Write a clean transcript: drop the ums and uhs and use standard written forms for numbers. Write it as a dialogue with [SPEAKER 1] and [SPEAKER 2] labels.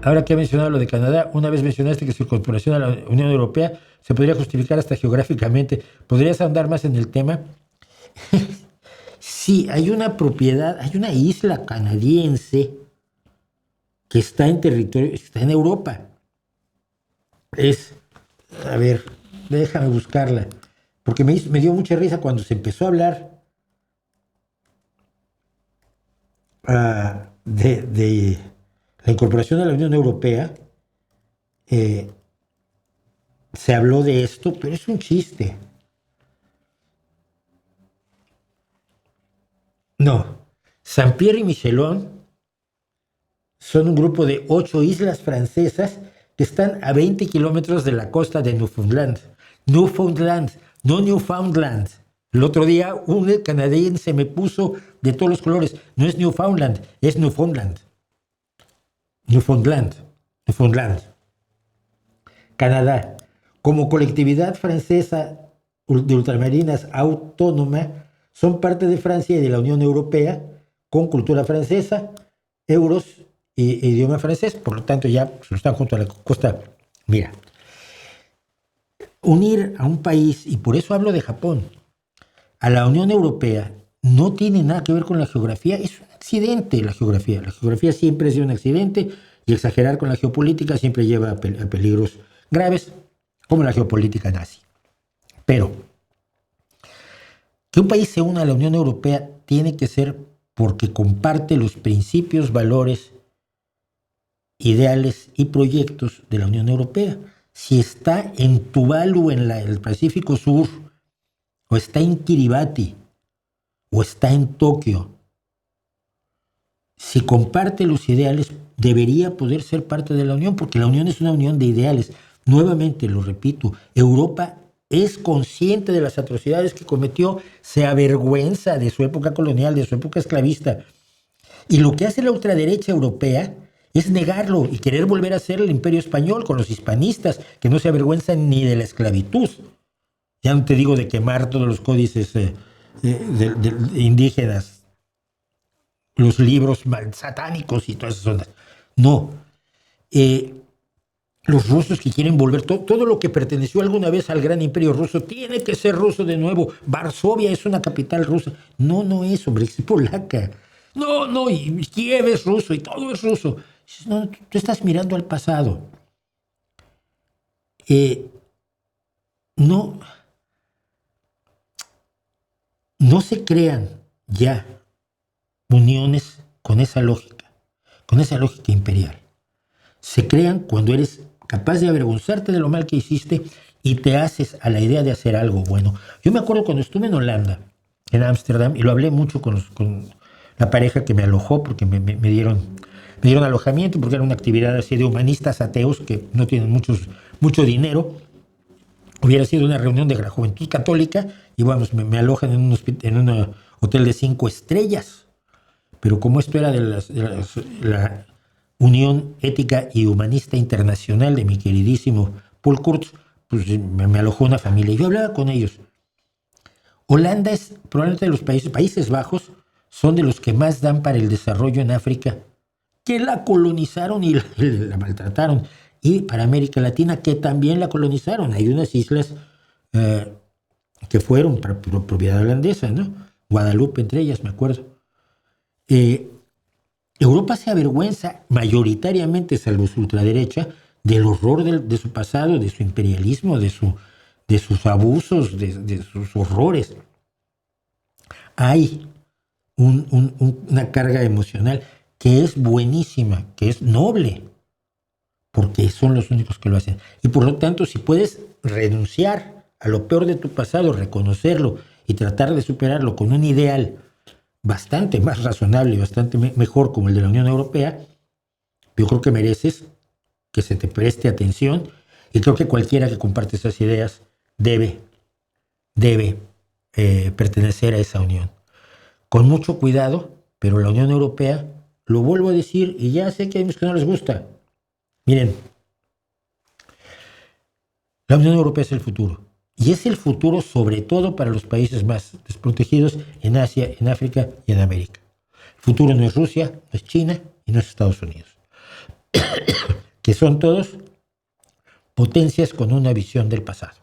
[SPEAKER 1] Ahora que he mencionado lo de Canadá, una vez mencionaste que su incorporación a la Unión Europea se podría justificar hasta geográficamente. ¿Podrías ahondar más en el tema? Sí, hay una propiedad, hay una isla canadiense que está en territorio, está en Europa. A ver, déjame buscarla, porque me dio mucha risa cuando se empezó a hablar de la incorporación a la Unión Europea. Se habló de esto, pero es un chiste. No, Saint-Pierre y Miquelon son un grupo de 8 islas francesas que están a 20 kilómetros de la costa de Newfoundland. Newfoundland, no Newfoundland. El otro día un canadiense me puso de todos los colores. No es Newfoundland, es Newfoundland. Newfoundland. Newfoundland. Canadá. Como colectividad francesa de ultramarinas autónoma, son parte de Francia y de la Unión Europea, con cultura francesa, euros e idioma francés, por lo tanto ya están junto a la costa. Mira, unir a un país, y por eso hablo de Japón, a la Unión Europea no tiene nada que ver con la geografía, es un accidente la geografía. La geografía siempre es de un accidente y exagerar con la geopolítica siempre lleva a peligros graves, como la geopolítica nazi. Pero que un país se una a la Unión Europea tiene que ser porque comparte los principios, valores, ideales y proyectos de la Unión Europea. Si está en Tuvalu, en el Pacífico Sur, o está en Kiribati, o está en Tokio, si comparte los ideales, debería poder ser parte de la Unión, porque la Unión es una unión de ideales. Nuevamente, lo repito, Europa es consciente de las atrocidades que cometió, se avergüenza de su época colonial, de su época esclavista. Y lo que hace la ultraderecha europea es negarlo y querer volver a ser el imperio español con los hispanistas, que no se avergüenzan ni de la esclavitud. Ya no te digo de quemar todos los códices indígenas, los libros satánicos y todas esas ondas. No. Los rusos que quieren volver, todo lo que perteneció alguna vez al gran imperio ruso tiene que ser ruso de nuevo. Varsovia es una capital rusa. No, no es, hombre, es polaca. No, y Kiev es ruso y todo es ruso. No, tú estás mirando al pasado. No se crean ya uniones con esa lógica imperial. Se crean cuando eres capaz de avergonzarte de lo mal que hiciste y te haces a la idea de hacer algo bueno. Yo me acuerdo cuando estuve en Holanda, en Ámsterdam, y lo hablé mucho con la pareja que me alojó, porque me dieron alojamiento, porque era una actividad así de humanistas ateos que no tienen mucho dinero. Hubiera sido una reunión de la juventud católica y vamos, me alojan en un hotel de 5 estrellas. Pero como esto era de la Unión Ética y Humanista Internacional de mi queridísimo Paul Kurz, pues me alojó una familia y yo hablaba con ellos. Holanda es probablemente de los Países Bajos, son de los que más dan para el desarrollo en África, que la colonizaron y la maltrataron. Y para América Latina, que también la colonizaron. Hay unas islas que fueron propiedad holandesa, ¿no? Guadalupe entre ellas, me acuerdo. Europa se avergüenza mayoritariamente, salvo su ultraderecha, del horror de su pasado, de su imperialismo, de sus abusos, de sus horrores. Hay una carga emocional que es buenísima, que es noble, porque son los únicos que lo hacen. Y por lo tanto, si puedes renunciar a lo peor de tu pasado, reconocerlo y tratar de superarlo con un ideal bastante más razonable y bastante mejor como el de la Unión Europea, yo creo que mereces que se te preste atención y creo que cualquiera que comparte esas ideas debe pertenecer a esa unión. Con mucho cuidado, pero la Unión Europea, lo vuelvo a decir y ya sé que hay muchos que no les gusta. Miren, la Unión Europea es el futuro. Y es el futuro sobre todo para los países más desprotegidos en Asia, en África y en América. El futuro no es Rusia, no es China y no es Estados Unidos. que son todos potencias con una visión del pasado.